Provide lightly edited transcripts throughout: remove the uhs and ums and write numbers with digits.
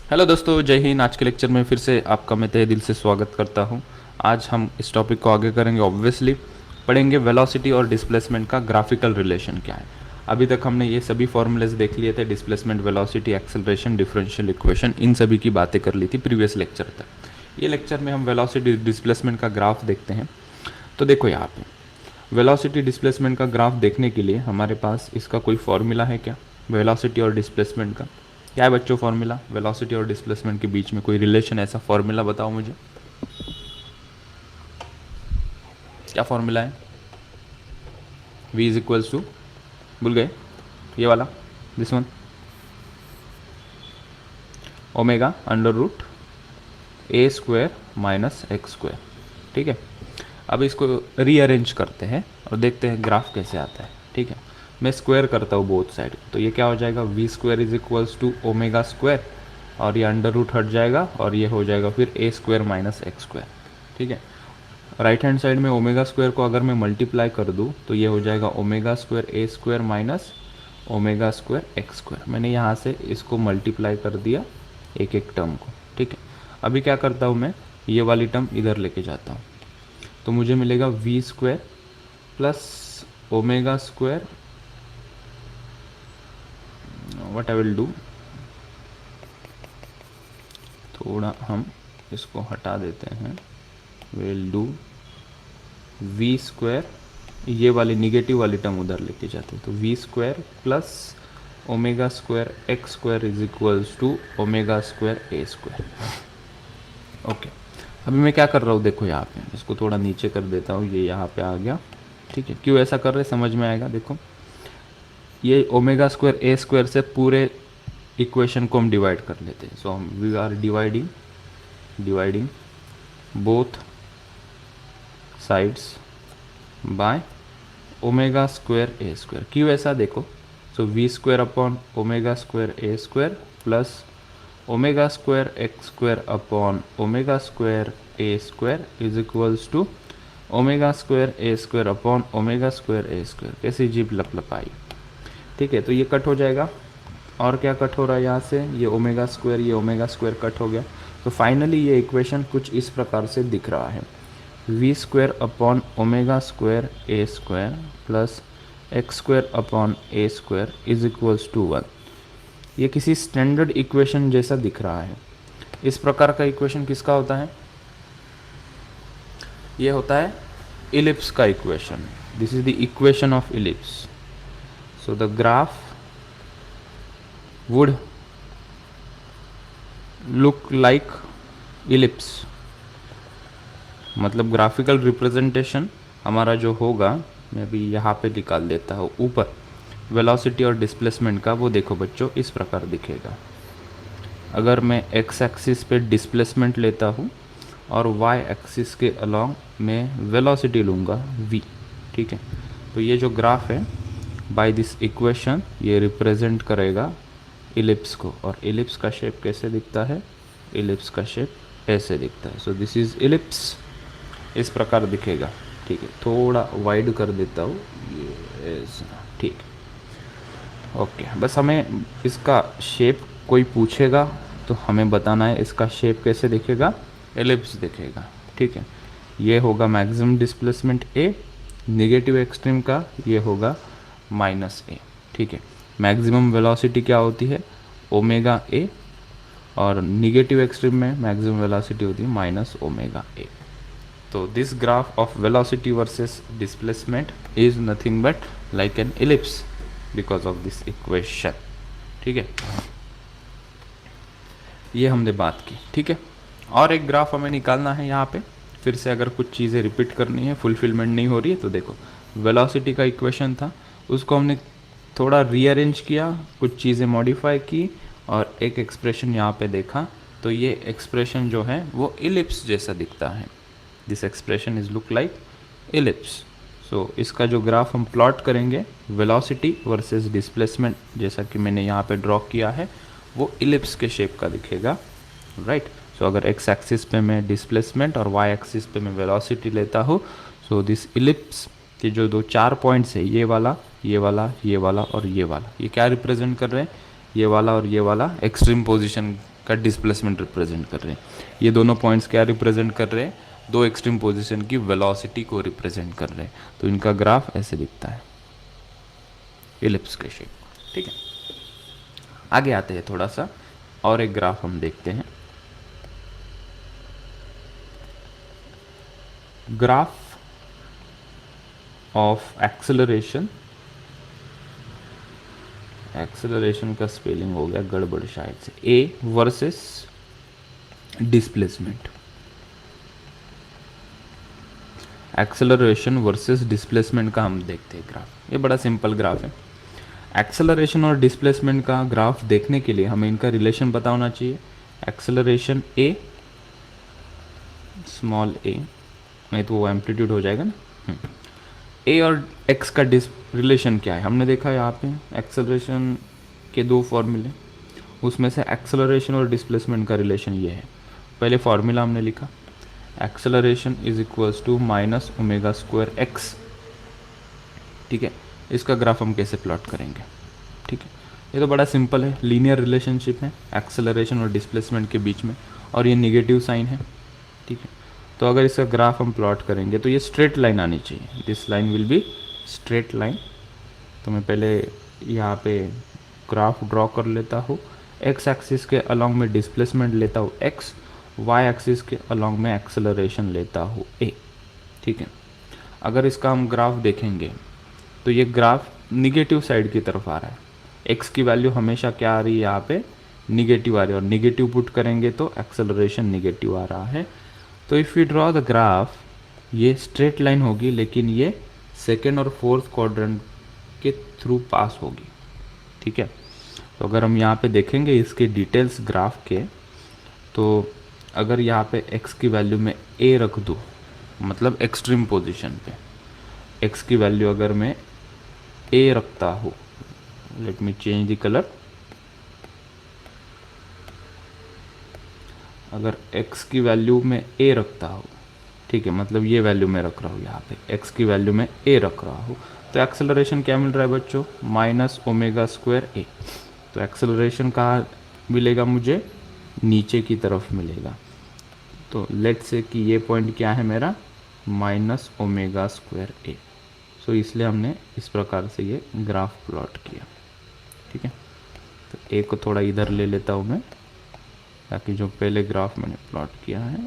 Hello दोस्तों, जय हिंद। आज के लेक्चर में फिर से आपका मैं तहे दिल से स्वागत करता हूं। आज हम इस टॉपिक को आगे करेंगे। ऑब्वियसली पढ़ेंगे वेलोसिटी और डिस्प्लेसमेंट का ग्राफिकल रिलेशन क्या है। अभी तक हमने ये सभी फॉर्मूलेज देख लिए थे, displacement, velocity, acceleration, differential equation, इन सभी की बातें कर ली थी प्रीवियस लेक्चर तक। ये लेक्चर में हम वेलोसिटी डिस्प्लेसमेंट का ग्राफ देखते हैं। तो देखो यहाँ पे वेलोसिटी डिस्प्लेसमेंट का ग्राफ देखने के लिए हमारे पास इसका कोई फॉर्मूला है क्या? वेलोसिटी और डिस्प्लेसमेंट का क्या है बच्चों फॉर्मूला? वेलोसिटी और डिस्प्लेसमेंट के बीच में कोई रिलेशन, ऐसा फॉर्मूला बताओ मुझे। क्या फॉर्मूला है? v इज इक्वल्स टू, भूल गए? ये वाला, this one, omega under root A square minus x square. ठीक है, अब इसको रीअरेंज करते हैं और देखते हैं ग्राफ कैसे आता है। ठीक है, मैं स्क्वायर करता हूँ बोथ साइड, तो ये क्या हो जाएगा? V square is equals to omega square, और ये अंडर रूट हट जाएगा और ये हो जाएगा फिर ए स्क्वायर माइनस एक्स स्क्वायर। ठीक है, राइट हैंड साइड में ओमेगा स्क्वायर को अगर मैं मल्टीप्लाई कर दूँ तो ये हो जाएगा omega square A square minus omega square x square. मैंने यहाँ से इसको मल्टीप्लाई कर दिया एक एक टर्म को। ठीक है, अभी क्या करता हूँ मैं, ये वाली टर्म इधर लेके जाता हूँ, तो मुझे मिलेगा V square plus omega square. What I will do, थोड़ा हम इसको हटा देते हैं। विल डू वी स्क्वायर, ये वाली निगेटिव वाली टर्म उधर लेके जाते हैं, तो V square plus omega square x square is equals to omega square A square. Okay, अभी मैं क्या कर रहा हूँ, देखो यहाँ पे इसको थोड़ा नीचे कर देता हूँ, ये यहाँ पे आ गया। ठीक है, क्यों ऐसा कर रहे, समझ में आएगा। देखो ये ओमेगा स्क्वायर ए स्क्वायर से पूरे इक्वेशन को हम डिवाइड कर लेते हैं। सो हम we are dividing both sides by omega square A square. क्यों ऐसा, देखो, so V square upon omega square A square plus omega square x square upon omega square A square is equals to omega square A square upon omega square A square. कैसी जीप लपलपाई। ठीक है, तो ये कट हो जाएगा, और क्या कट हो रहा है यहाँ से, ये ओमेगा स्क्वायर कट हो गया। तो फाइनली ये इक्वेशन कुछ इस प्रकार से दिख रहा है, V square upon omega square A square plus x square upon A square is equals to 1। ये किसी स्टैंडर्ड इक्वेशन जैसा दिख रहा है। इस प्रकार का इक्वेशन किसका होता है? ये होता है इलिप्स का equation. This is the equation of ellipse. So the graph would look like ellipse। मतलब ग्राफिकल रिप्रेजेंटेशन हमारा जो होगा, मैं भी यहाँ पे निकाल देता हूँ ऊपर, वेलोसिटी और डिस्प्लेसमेंट का, वो देखो बच्चों इस प्रकार दिखेगा। अगर मैं एक्स एक्सिस पे डिस्प्लेसमेंट लेता हूँ और वाई एक्सिस के अलोंग मैं वेलोसिटी लूँगा v। ठीक है, तो ये जो ग्राफ है बाय दिस इक्वेशन ये रिप्रेजेंट करेगा इलिप्स को। और इलिप्स का शेप कैसे दिखता है? इलिप्स का शेप ऐसे दिखता है। सो दिस इज इलिप्स, इस प्रकार दिखेगा। ठीक है, थोड़ा वाइड कर देता हूँ ये ऐसा। ठीक, ओके, बस हमें इसका शेप कोई पूछेगा तो हमें बताना है इसका शेप कैसे दिखेगा, इलिप्स दिखेगा। ठीक है, ये होगा मैक्सिमम डिस्प्लेसमेंट ए, नेगेटिव एक्सट्रीम का ये होगा माइनस ए। ठीक है, मैक्सिमम वेलोसिटी क्या होती है? ओमेगा ए, और निगेटिव एक्सट्रीम में मैक्सिमम वेलोसिटी होती है माइनस ओमेगा ए। तो this graph of velocity versus displacement is nothing but like an ellipse because of this equation. ठीक है, ये हमने बात की। ठीक है, और एक ग्राफ हमें निकालना है यहाँ पे। फिर से अगर कुछ चीज़ें रिपीट करनी है, फुलफिलमेंट नहीं हो रही है, तो देखो वेलोसिटी का इक्वेशन था, उसको हमने थोड़ा रीअरेंज किया, कुछ चीज़ें मॉडिफाई की और एक एक्सप्रेशन यहाँ पे देखा, तो ये एक्सप्रेशन जो है वो इलिप्स जैसा दिखता है। This expression is look like ellipse. So इसका जो ग्राफ हम प्लॉट करेंगे वेलोसिटी वर्सेस डिस्प्लेसमेंट, जैसा कि मैंने यहाँ पे ड्रॉ किया है, वो इलिप्स के शेप का दिखेगा। राइट, सो अगर एक्स एक्सिस पे मैं डिस्प्लेसमेंट और वाई एक्सिस पे मैं वेलोसिटी लेता हूँ, सो दिस इलिप्स के जो दो चार पॉइंट्स है, ये वाला, ये वाला और ये वाला, ये क्या रिप्रेजेंट कर रहे हैं? ये वाला और ये वाला एक्सट्रीम पोजीशन का डिस्प्लेसमेंट रिप्रेजेंट कर रहे हैं। ये दोनों पॉइंट्स क्या रिप्रेजेंट कर रहे हैं, दो एक्सट्रीम पोजीशन की वेलोसिटी को रिप्रेजेंट कर रहे हैं। तो इनका ग्राफ ऐसे दिखता है, इलिप्स के शेप, ठीक है। आगे आते हैं थोड़ा सा और एक ग्राफ हम देखते हैं। ग्राफ ऑफ एक्सेलरेशन, एक्सेलरेशन का स्पेलिंग हो गया गड़बड़ शायद से, A versus displacement, acceleration versus displacement का हम देखते हैं ग्राफ। ये बड़ा सिंपल ग्राफ है। एक्सेलरेशन और डिस्प्लेसमेंट का ग्राफ देखने के लिए हमें इनका रिलेशन पता होना चाहिए। एक्सेलरेशन ए स्मॉल ए, नहीं तो वो एम्पलीट्यूड हो जाएगा ना। ए और एक्स का रिलेशन क्या है, हमने देखा यहाँ पे एक्सेलरेशन के दो फॉर्मूले, उसमें से एक्सेलरेशन और डिस्प्लेसमेंट का रिलेशन ये है। पहले फॉर्मूला हमने लिखा, acceleration is equals to minus omega square x, ठीक है। इसका ग्राफ हम कैसे प्लॉट करेंगे, ठीक है। ये तो बड़ा सिंपल है, लीनियर रिलेशनशिप है एक्सेलरेशन और डिस्प्लेसमेंट के बीच में, और ये निगेटिव साइन है, ठीक है। तो अगर इसका ग्राफ हम प्लॉट करेंगे तो ये स्ट्रेट लाइन आनी चाहिए, this line will be straight line. तो मैं पहले यहाँ पे ग्राफ ड्रॉ कर लेता हूँ। एक्स एक्सिस के अलॉन्ग में डिस्प्लेसमेंट लेता हूँ एक्स, वाई एक्सिस के अलॉन्ग में एक्सेलरेशन लेता हूँ ए, ठीक है। अगर इसका हम ग्राफ देखेंगे तो ये ग्राफ निगेटिव साइड की तरफ आ रहा है। एक्स की वैल्यू हमेशा क्या आ रही है, यहाँ पे निगेटिव आ रही है, और निगेटिव पुट करेंगे तो एक्सेलरेशन निगेटिव आ रहा है। तो if you draw the graph, ये स्ट्रेट लाइन होगी, लेकिन ये सेकेंड और फोर्थ क्वाड्रेंट के थ्रू पास होगी, ठीक है। तो अगर हम यहाँ पे देखेंगे इसके डिटेल्स ग्राफ के, तो अगर यहाँ पे x की वैल्यू में a रख दूँ, मतलब एक्सट्रीम पोजीशन पे x की वैल्यू अगर मैं a रखता हूँ, let me change the colour, अगर x की वैल्यू में a रखता हूँ, ठीक है, मतलब ये वैल्यू मैं रख रहा हूँ यहाँ पे, x की वैल्यू में a रख रहा हूँ, तो एक्सेलरेशन क्या मिल रहा है बच्चों, माइनस ओमेगा स्क्वायर a। तो एक्सेलरेशन कहाँ मिलेगा मुझे, नीचे की तरफ मिलेगा। तो लेट से कि ये पॉइंट क्या है मेरा, माइनस ओमेगा स्क्वायर a। सो इसलिए हमने इस प्रकार से ये ग्राफ प्लॉट किया, ठीक है। तो a को थोड़ा इधर ले लेता हूँ मैं, ताकि जो पहले ग्राफ मैंने प्लॉट किया है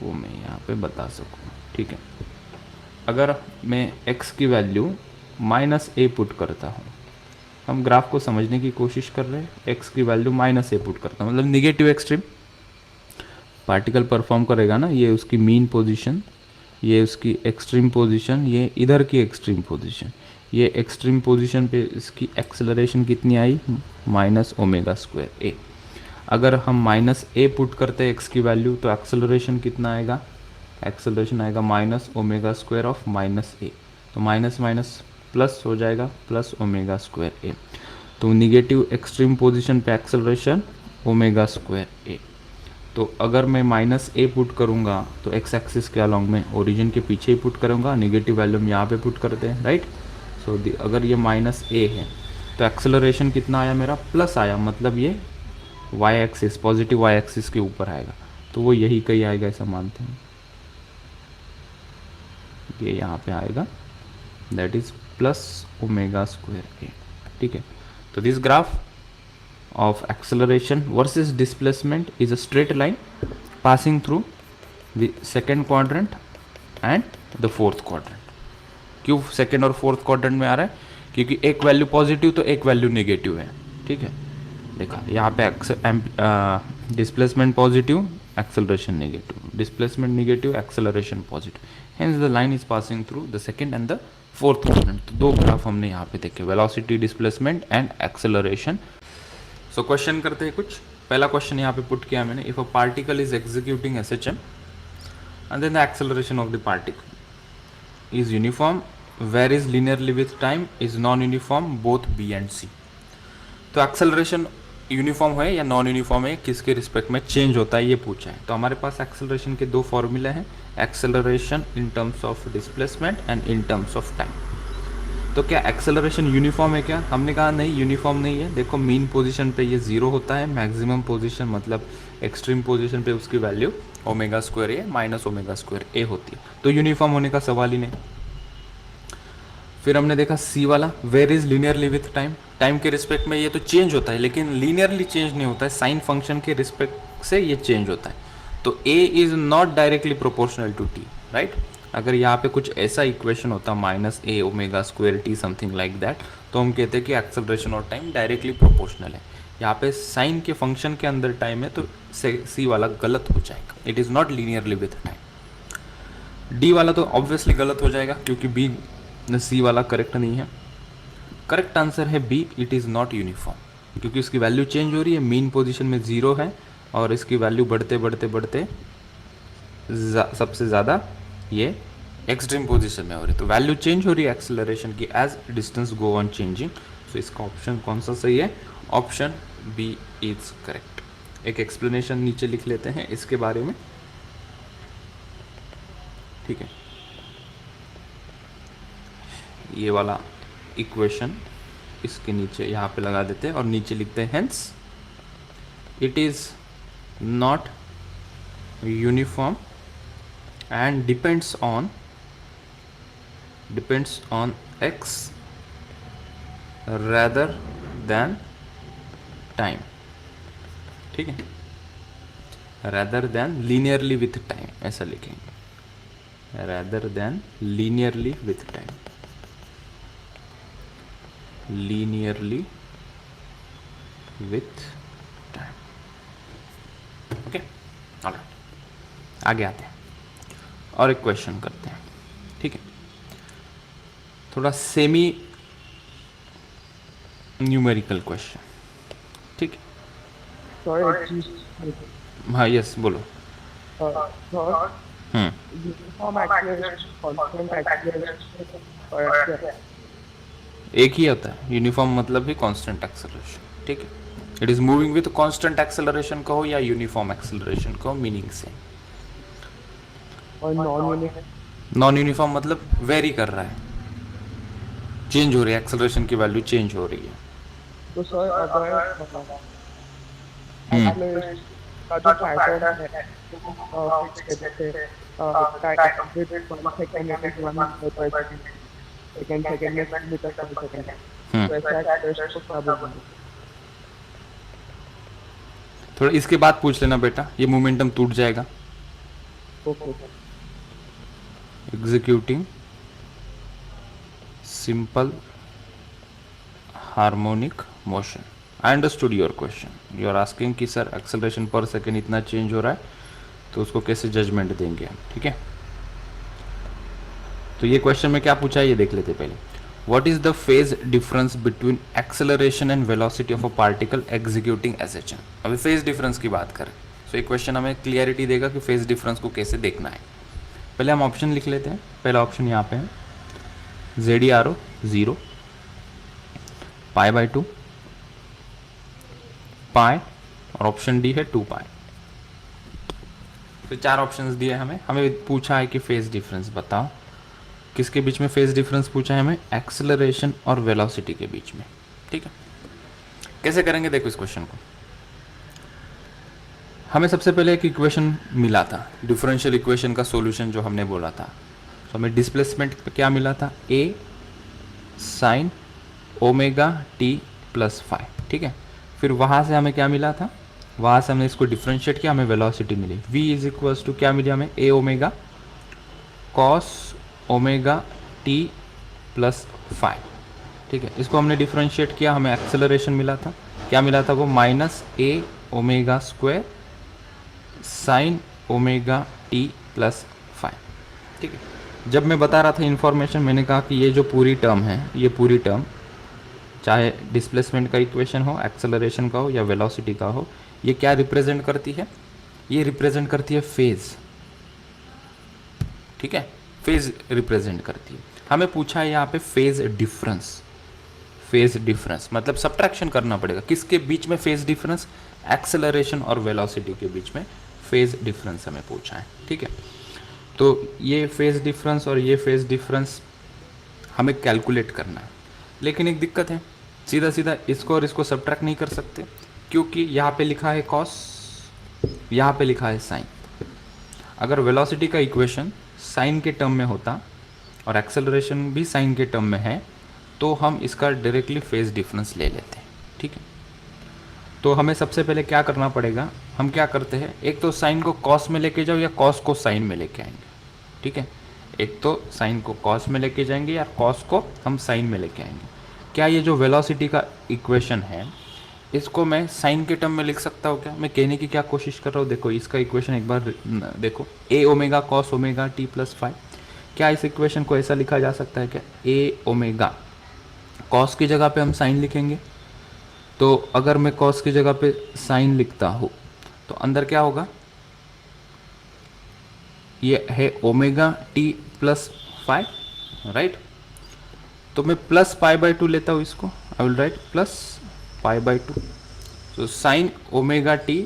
वो मैं यहाँ पे बता सकूँ, ठीक है। अगर मैं x की वैल्यू माइनस a पुट करता हूँ, हम ग्राफ को समझने की कोशिश कर रहे हैं, x की वैल्यू माइनस a पुट करता हूँ, मतलब निगेटिव एक्सट्रीम पार्टिकल परफॉर्म करेगा ना, ये उसकी मीन पोजीशन, ये उसकी एक्सट्रीम पोजीशन, ये इधर की एक्सट्रीम पोजीशन, ये एक्सट्रीम पोजीशन पे इसकी एक्सेलरेशन कितनी आई, माइनस ओमेगा स्क्वायर a। अगर हम माइनस a पुट करते हैं x की वैल्यू, तो एक्सेलरेशन कितना आएगा, एक्सेलरेशन आएगा minus omega square of minus a। तो माइनस माइनस प्लस हो जाएगा, प्लस ओमेगा स्क्वायर a। तो निगेटिव एक्सट्रीम पोजीशन पे एक्सेलरेशन ओमेगा स्क्वायर a। तो अगर मैं माइनस a पुट करूँगा तो x एक्सिस के अलॉन्ग में ओरिजिन के पीछे ही पुट करूँगा, निगेटिव वैल्यू हम यहाँ पे पुट करते हैं, राइट। सो अगर ये माइनस a है तो एक्सेलरेशन कितना आया मेरा, प्लस आया, मतलब ये y axis, positive y axis के ऊपर आएगा, तो वो यही कहीं आएगा ऐसा मानते हैं, ये यहाँ पे आएगा, that is plus omega square a, ठीक है। तो this graph of acceleration versus displacement is a straight line passing through the second quadrant and the fourth quadrant। क्यों सेकेंड और फोर्थ क्वाड्रेंट में आ रहा है, क्योंकि एक वैल्यू पॉजिटिव तो एक वैल्यू नेगेटिव है, ठीक है। देखा यहाँ पे displacement positive, acceleration negative, displacement negative, acceleration positive, hence the line is passing through the second and the fourth quadrant. तो दो ग्राफ हमने यहाँ पे देखे, velocity displacement and acceleration. So question करते हैं कुछ। पहला क्वेश्चन यहाँ पे पुट किया मैंने, if a particle is executing SHM and then the acceleration of the particle is uniform, varies linearly with time, is non uniform, both B and C। तो acceleration uniform है या नॉन यूनिफॉर्म है, किसके respect में change होता है, ये पूछा है। तो हमारे पास एक्सेलरेशन के दो फॉर्मूले हैं, acceleration in terms of displacement and in terms of time. तो क्या एक्सेलरेशन यूनिफॉर्म है क्या? हमने कहा नहीं, यूनिफॉर्म नहीं है। देखो मीन पोजीशन पे ये 0 होता है, मैक्सिमम पोजीशन मतलब एक्सट्रीम पोजीशन पे उसकी वैल्यू ओमेगा स्क्वायर ए माइनस ओमेगा स्क्वायर ए होती है, तो यूनिफॉर्म होने का सवाल ही नहीं। फिर हमने देखा सी वाला, where is linearly with time, time के रिस्पेक्ट में ये तो चेंज होता है लेकिन लीनियरली चेंज नहीं होता है, साइन फंक्शन के रिस्पेक्ट से ये चेंज होता है। तो A is not directly proportional to T, right. अगर यहाँ पे कुछ ऐसा इक्वेशन होता minus A omega square T something like that, तो हम कहते हैं कि एक्सेलरेशन और टाइम डायरेक्टली प्रोपोर्शनल है। यहाँ पे साइन के फंक्शन के अंदर टाइम है तो सी वाला गलत हो जाएगा, it is not linearly with time. D वाला तो ऑब्वियसली गलत हो जाएगा क्योंकि बी सी वाला करेक्ट नहीं है। करेक्ट आंसर है B, it is not uniform, क्योंकि इसकी वैल्यू चेंज हो रही है, मीन पोजीशन में 0 है और इसकी वैल्यू बढ़ते बढ़ते बढ़ते सबसे ज़्यादा ये एक्सट्रीम पोजीशन में हो रही है, तो वैल्यू चेंज हो रही है एक्सेलरेशन की as distance go on changing. तो इसका ऑप्शन कौन सा सही है? Option B is correct. एक एक्सप्लेनेशन नीचे लिख लेते हैं इसके बारे में, ठीक है। ये वाला इक्वेशन इसके नीचे यहाँ पे लगा देते हैं और नीचे लिखते हैं hence it is not uniform and depends on x rather than time, ठीक है, rather than linearly with time ऐसा लिखेंगे, rather than linearly with time, linearly with time, okay. Alright, आगे आते हैं और एक क्वेश्चन करते हैं, ठीक है। थोड़ा सेमी न्यूमेरिकल क्वेश्चन, ठीक है। हाँ यस बोलो। एक ही होता है यूनिफॉर्म, मतलब भी कांस्टेंट एक्सेलरेशन, ठीक है। It is moving with constant acceleration कहो या यूनिफॉर्म एक्सेलरेशन कहो, मीनिंग से। और नॉन यूनिफॉर्म मतलब वेरी कर रहा है, चेंज हो रही है, एक्सेलरेशन की वैल्यू चेंज हो रही है। तो सर अगर एक्सेलरेशन का जो पैटर्न है फिक्स कहते हैं, with 1 second it is 1 metre per second, second में मीटर पर सेकंड, तो ऐसा एक्सेलरेशन को क्या बोलेंगे? थोड़ा इसके बाद पूछ लेना बेटा, ये मोमेंटम टूट जाएगा। Okay. Executing simple harmonic motion. I understood your question, you are asking कि सर एक्सेलरेशन पर सेकेंड इतना चेंज हो रहा है तो उसको कैसे जजमेंट देंगे हम, ठीक है। तो ये क्वेश्चन में क्या पूछा है ये देख लेते पहले। What is the phase difference between acceleration and velocity of a particle executing SHN. अभी फेज डिफरेंस की बात करें तो ये क्वेश्चन हमें क्लियरिटी देगा कि फेज डिफरेंस को कैसे देखना है। पहले हम ऑप्शन लिख लेते हैं। पहला ऑप्शन यहाँ पे है ZERO 0, π/2, पाई, और ऑप्शन डी है 2 पाई। तो 4 ऑप्शंस दिए हमें पूछा है कि फेज डिफरेंस बताओ, किसके बीच में फेज डिफरेंस पूछा है हमें? एक्सेलरेशन और वेलोसिटी के बीच में, ठीक है। कैसे करेंगे देखो इस क्वेश्चन को। हमें सबसे पहले एक इक्वेशन मिला था, डिफरेंशियल इक्वेशन का सॉल्यूशन जो हमने बोला था। तो हमें डिस्प्लेसमेंट पे क्या मिला था? a sine omega t plus phi, ठीक है। फिर वहाँ से हमें क्या मिला था? वहाँ से हमने इसको डिफ्रेंशिएट किया, हमें वेलोसिटी मिली v इज इक्वल्स टू क्या मिली हमें? a omega cos omega t plus phi, ठीक है। इसको हमने डिफ्रेंशिएट किया, हमें एक्सेलरेशन मिला था। क्या मिला था वो? Minus a omega square sine omega t plus phi, ठीक है। जब मैं बता रहा था इन्फॉर्मेशन, मैंने कहा कि ये जो पूरी टर्म है, ये पूरी टर्म चाहे डिस्प्लेसमेंट का इक्वेशन हो, एक्सेलरेशन का हो या वेलोसिटी का हो, ये क्या रिप्रेजेंट करती है? ये रिप्रेजेंट करती है फेज, ठीक है। फेज रिप्रेजेंट करती है। हमें पूछा है यहाँ पे फेज डिफरेंस। फेज डिफरेंस मतलब सब्ट्रैक्शन करना पड़ेगा, किसके बीच में फेज डिफरेंस? एक्सेलरेशन और वेलोसिटी के बीच में फेज डिफरेंस हमें पूछा है, ठीक है। तो ये फेज डिफरेंस और ये फेज डिफरेंस हमें कैलकुलेट करना है। लेकिन एक दिक्कत है, सीधा सीधा इसको और इसको सब्ट्रैक्ट नहीं कर सकते, क्योंकि यहाँ पे लिखा है कॉस, यहाँ पे लिखा है साइन। अगर वेलोसिटी का इक्वेशन साइन के टर्म में होता और एक्सेलरेशन भी साइन के टर्म में है, तो हम इसका डायरेक्टली फेज डिफरेंस ले लेते हैं। ठीक है, तो हमें सबसे पहले क्या करना पड़ेगा, हम क्या करते हैं, एक तो साइन को कॉस में लेके जाओ या कॉस को साइन में लेके आएंगे। ठीक है, एक तो साइन को कॉस में लेके जाएंगे या कॉस को हम साइन में लेके आएंगे। क्या ये जो वेलोसिटी का इक्वेशन है, इसको मैं साइन के टर्म में लिख सकता हूँ क्या? मैं कहने की क्या कोशिश कर रहा हूँ, देखो इसका इक्वेशन एक बार देखो, A omega cos omega T plus five. क्या इस इक्वेशन को ऐसा लिखा जा सकता है क्या? ए ओमेगा, कॉस की जगह पे हम साइन लिखेंगे, तो अगर मैं कॉस की जगह पे साइन लिखता हूँ तो अंदर क्या होगा, ये है omega T plus phi, right. तो मैं प्लस पाई बाई टू लेता हूँ इसको, I will write plus pi by two. So sine omega T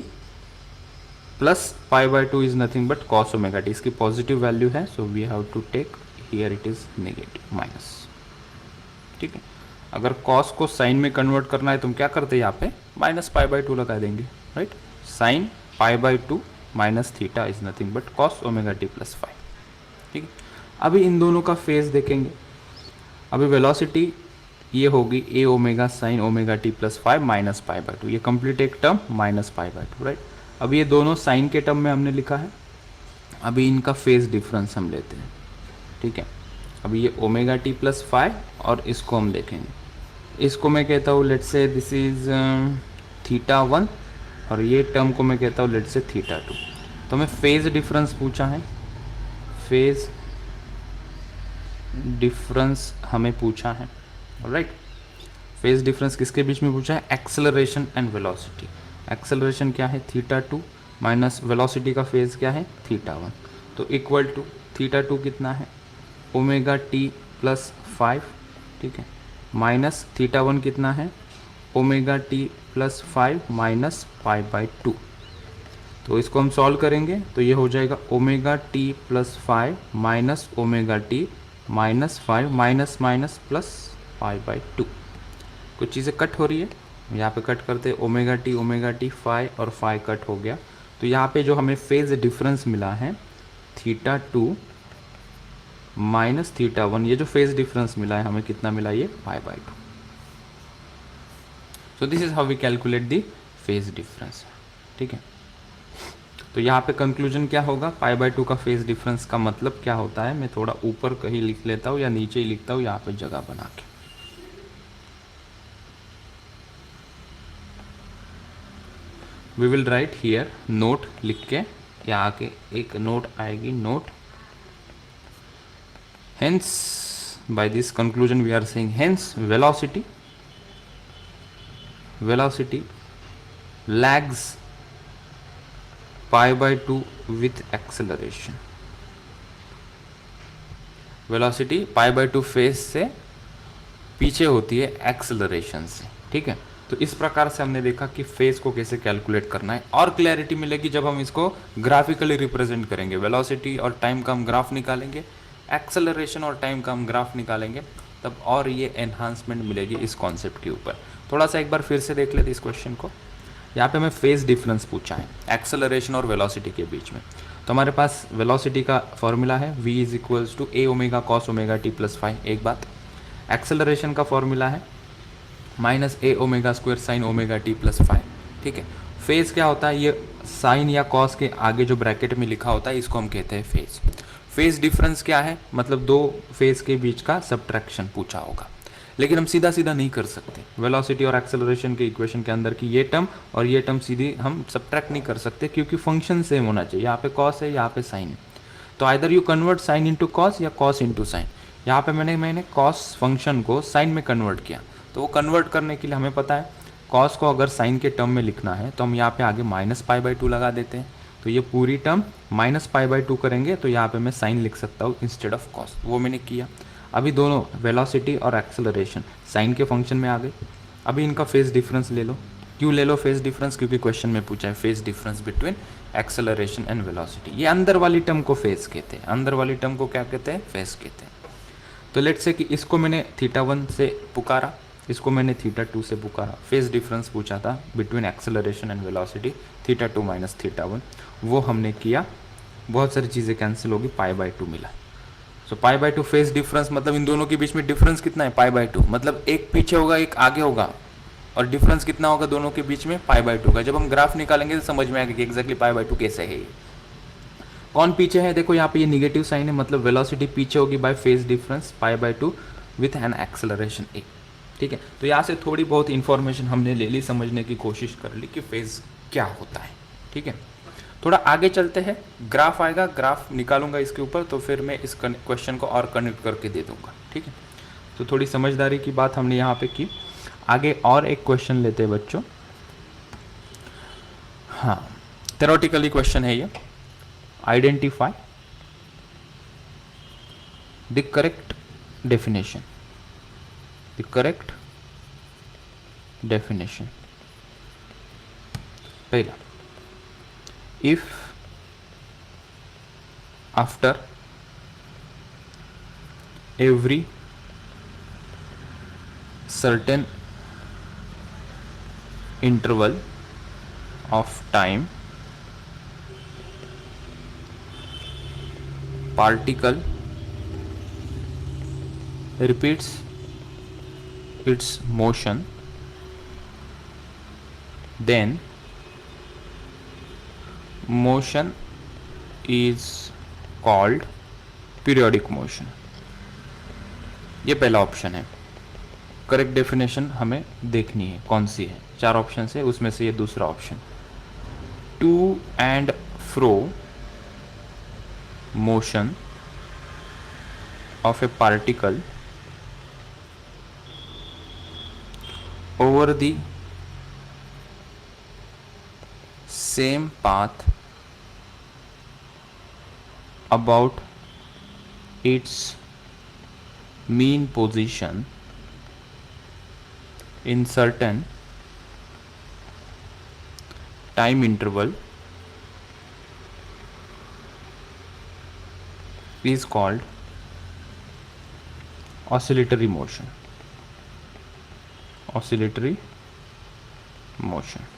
plus pi by two is nothing but cos omega t. इसकी पॉजिटिव वैल्यू है, so we have to take here it is negative minus. ठीक है, अगर cos को sign में convert करना है तो हम क्या करते हैं, यहाँ पे माइनस पाई बाई टू लगा देंगे, right. Sine pi by to minus theta is nothing but cos omega T plus five. ठीक है, अभी इन दोनों का फेज देखेंगे। अभी वेलोसिटी ये होगी A omega sine omega T plus five minus pi by two, ये कंप्लीट एक term minus pi by two, right. अब ये दोनों साइन के टर्म में हमने लिखा है, अभी इनका फेज डिफरेंस हम लेते हैं। ठीक है, अभी ये ओमेगा टी प्लस फाइव और इसको हम देखेंगे, इसको मैं कहता हूँ let's say this is theta one और ये टर्म को मैं कहता हूँ लेट्स से थीटा टू। तो हमें फेज डिफरेंस पूछा है, फेज डिफरेंस हमें पूछा है, राइट। फेज डिफरेंस किसके बीच में पूछा है? Acceleration and velocity. एक्सेलरेशन क्या है? थीटा टू माइनस वेलोसिटी का फेज क्या है? Theta one. तो इक्वल टू थीटा टू कितना है? ओमेगा टी प्लस फाइव, ठीक है, माइनस थीटा वन कितना है? Omega T plus five minus pi by to. तो इसको हम सॉल्व करेंगे तो ये हो जाएगा omega T plus five minus omega T minus five minus minus plus pi by to. कुछ चीज़ें कट हो रही है, यहाँ पे कट करते ओमेगा टी फाइव और फाइव कट हो गया। तो यहाँ पे जो हमें फेज डिफरेंस मिला है theta two minus theta one, ये जो फेज डिफरेंस मिला है हमें कितना मिला? ये pi by two. So this is how we calculate the phase difference. ठीक है, तो यहाँ पे कंक्लूजन क्या होगा? पाई बाई टू का फेज डिफरेंस का मतलब क्या होता है, मैं थोड़ा ऊपर कहीं लिख लेता हूँ या नीचे ही लिखता हूँ, यहाँ पे जगह बना के। We will write here note लिख के, यहाँ आके एक नोट आएगी, note. Hence by this conclusion we are saying hence velocity lags pi by 2 with acceleration। Velocity pi by two phase से पीछे होती है एक्सेलरेशन से। ठीक है, तो इस प्रकार से हमने देखा कि फेज को कैसे कैलकुलेट करना है, और क्लैरिटी मिलेगी जब हम इसको ग्राफिकली रिप्रेजेंट करेंगे। वेलोसिटी और टाइम का हम ग्राफ निकालेंगे, एक्सेलरेशन और टाइम का हम ग्राफ निकालेंगे, तब और ये एनहांसमेंट मिलेगी इस कॉन्सेप्ट के ऊपर। थोड़ा सा एक बार फिर से देख लेते इस क्वेश्चन को। यहाँ पे हमें फेज डिफरेंस पूछा है एक्सेलरेशन और वेलोसिटी के बीच में। तो हमारे पास वेलोसिटी का फॉर्मूला है v is equals to A omega cos omega T plus five, एक बात। एक्सेलरेशन का फॉर्मूला है minus A omega square sine omega T plus five. ठीक है, फेज क्या होता है? ये साइन या कॉस के आगे जो ब्रैकेट में लिखा होता है इसको हम कहते हैं फेज। फेज डिफरेंस क्या है? मतलब दो फेज के बीच का सब्ट्रैक्शन पूछा होगा। लेकिन हम सीधा सीधा नहीं कर सकते, वेलोसिटी और एक्सेलरेशन के इक्वेशन के अंदर की ये टर्म और ये टर्म सीधी हम सब्ट्रैक्ट नहीं कर सकते, क्योंकि फंक्शन सेम होना चाहिए। यहाँ पे कॉस है, यहाँ पे साइन है, तो either you convert sine into cos या कॉस इंटू साइन। यहाँ पे मैंने कॉस फंक्शन को साइन में कन्वर्ट किया, तो वो कन्वर्ट करने के लिए हमें पता है कॉस को अगर साइन के टर्म में लिखना है तो हम यहाँ पे आगे माइनस पाई बाई टू लगा देते हैं, तो ये पूरी term minus pi by to करेंगे, तो यहाँ पे मैं साइन लिख सकता हूँ इंस्टेड ऑफ कॉस, वो मैंने किया। अभी दोनों वेलोसिटी और एक्सेलरेशन साइन के फंक्शन में आ गए। अभी इनका फेज डिफरेंस ले लो। क्यों ले लो फेज डिफरेंस? क्योंकि क्वेश्चन में पूछा है phase difference between acceleration and velocity. ये अंदर वाली टर्म को फेज कहते हैं, अंदर वाली टर्म को क्या कहते हैं? फेज कहते हैं। तो लेट्स से कि इसको मैंने θ1 से पुकारा, इसको मैंने θ2 से पुकारा, फेज डिफरेंस पूछा था between acceleration and velocity θ2 minus θ1, वो हमने किया, बहुत सारी चीज़ें कैंसिल होगी, π/2 मिला। सो π/2 फेज डिफरेंस मतलब इन दोनों के बीच में डिफरेंस कितना है, π/2, मतलब एक पीछे होगा एक आगे होगा, और डिफरेंस कितना होगा दोनों के बीच में, π/2 का। जब हम ग्राफ निकालेंगे तो समझ में आएगा कि एग्जैक्टली π/2 कैसे है ये। कौन पीछे है, देखो यहाँ पे ये निगेटिव साइन है, मतलब वेलोसिटी पीछे होगी by phase difference π/2 with an acceleration a। ठीक है, तो यहाँ से थोड़ी बहुत इंफॉर्मेशन हमने ले ली, समझने की कोशिश कर ली कि फेज क्या होता है। ठीक है, थोड़ा आगे चलते हैं, ग्राफ आएगा, ग्राफ निकालूंगा इसके ऊपर, तो फिर मैं इस क्वेश्चन को और कनेक्ट करके दे दूंगा। ठीक है, तो थोड़ी समझदारी की बात हमने यहाँ पे की। आगे और एक क्वेश्चन लेते हैं बच्चों। हाँ, थ्योरेटिकली क्वेश्चन है ये। Identify the correct definition, the correct definition. पहला, if after every certain interval of time particle repeats its motion, then motion is called periodic motion। ये पहला ऑप्शन है। करेक्ट डेफिनेशन हमें देखनी है कौन सी है, 4 ऑप्शन है, उसमें से ये दूसरा option. To and fro motion of a particle over the same path about its mean position in certain time interval is called oscillatory motion, oscillatory motion।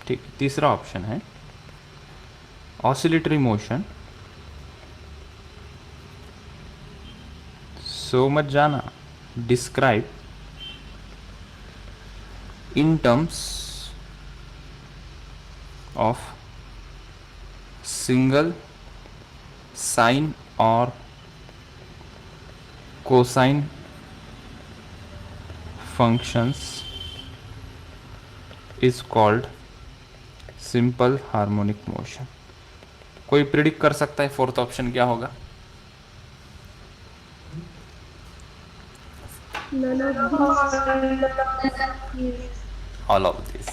ठीक, तीसरा ऑप्शन है oscillatory motion। सो मत जाना, describe in terms of single sine or cosine functions is called simple harmonic motion। कोई predict कर सकता है fourth option क्या होगा? None of these. All of this,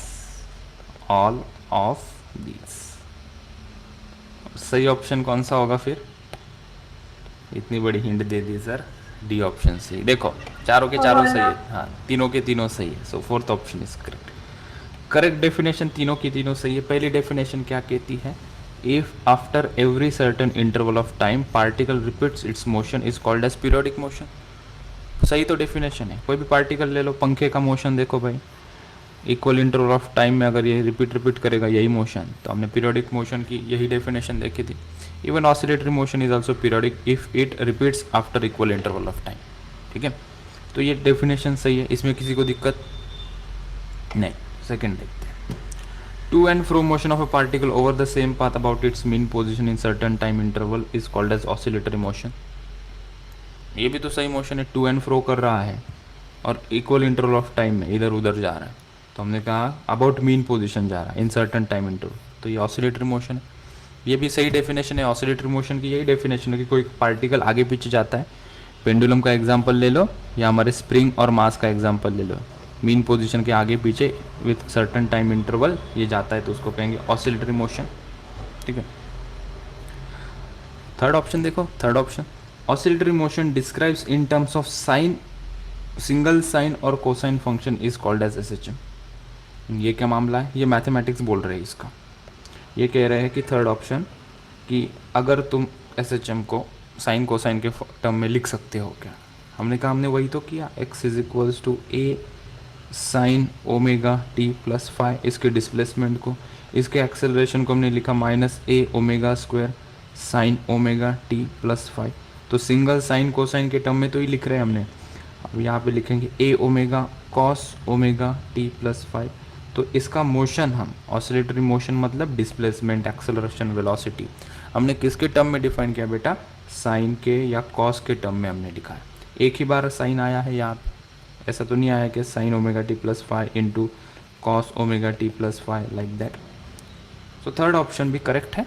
all of these। सही ऑप्शन कौन सा होगा फिर? इतनी बड़ी हिंट दे दी सर, डी ऑप्शन सही। देखो चारों के चारों सही है, हाँ तीनों के तीनों सही है। So fourth option is correct. Correct definition तीनों की तीनों सही है। पहली डेफिनेशन क्या कहती है? If after every certain interval of time particle repeats its motion is called as periodic motion. सही तो डेफिनेशन है। कोई भी पार्टिकल ले लो, पंखे का मोशन देखो भाई, इक्वल इंटरवल ऑफ टाइम में अगर ये रिपीट करेगा यही मोशन, तो हमने पीरियोडिक मोशन की यही डेफिनेशन देखी थी। Even oscillatory motion is also periodic if it repeats after equal interval of time. ठीक है, तो ये डेफिनेशन सही है, इसमें किसी को दिक्कत नहीं। सेकंड देखते हैं। To and fro motion of a particle over the same path about its mean position in certain time interval is called as oscillatory motion. ये भी तो सही मोशन है, टू एंड फ्रो कर रहा है और इक्वल इंटरवल ऑफ टाइम में इधर उधर जा रहा है, तो हमने कहा अबाउट मीन पोजीशन जा रहा है इन सर्टन टाइम इंटरवल, तो ये ऑसिलेटरी मोशन है। ये भी सही डेफिनेशन है ऑसिलेटरी मोशन की। यही डेफिनेशन है कि कोई पार्टिकल आगे पीछे जाता है, पेंडुलम का एग्जांपल ले लो या हमारे स्प्रिंग और मास का एग्जांपल ले लो, मीन पोजीशन के आगे पीछे विथ सर्टन टाइम इंटरवल ये जाता है, तो उसको कहेंगे ऑसिलेटरी मोशन। ठीक है, थर्ड ऑप्शन देखो, third option oscillatory motion describes in terms of sine, single sine और cosine function is called as SHM। ये क्या मामला है? ये मैथमेटिक्स बोल रहे हैं इसका। ये कह रहे हैं कि थर्ड ऑप्शन कि अगर तुम SHM को साइन कोसाइन के टर्म में लिख सकते हो क्या, हमने कहा हमने वही तो किया, x is equals to A sine omega T plus five, इसके डिस्प्लेसमेंट को, इसके एक्सेलरेशन को हमने लिखा minus A omega square sine omega T plus five. तो सिंगल साइन कोसाइन के टर्म में तो ही लिख रहे हैं हमने। अब यहाँ पे लिखेंगे A omega cos omega T plus five. तो इसका मोशन हम ऑसिलेटरी मोशन मतलब डिस्प्लेसमेंट, एक्सेलरेशन, वेलोसिटी हमने किसके टर्म में डिफाइन किया बेटा, साइन के या कॉस के टर्म में हमने लिखा है। एक ही बार साइन आया है यहाँ पे, ऐसा तो नहीं आया कि sign omega T plus five into cos omega T plus five like that. So third option भी करेक्ट है।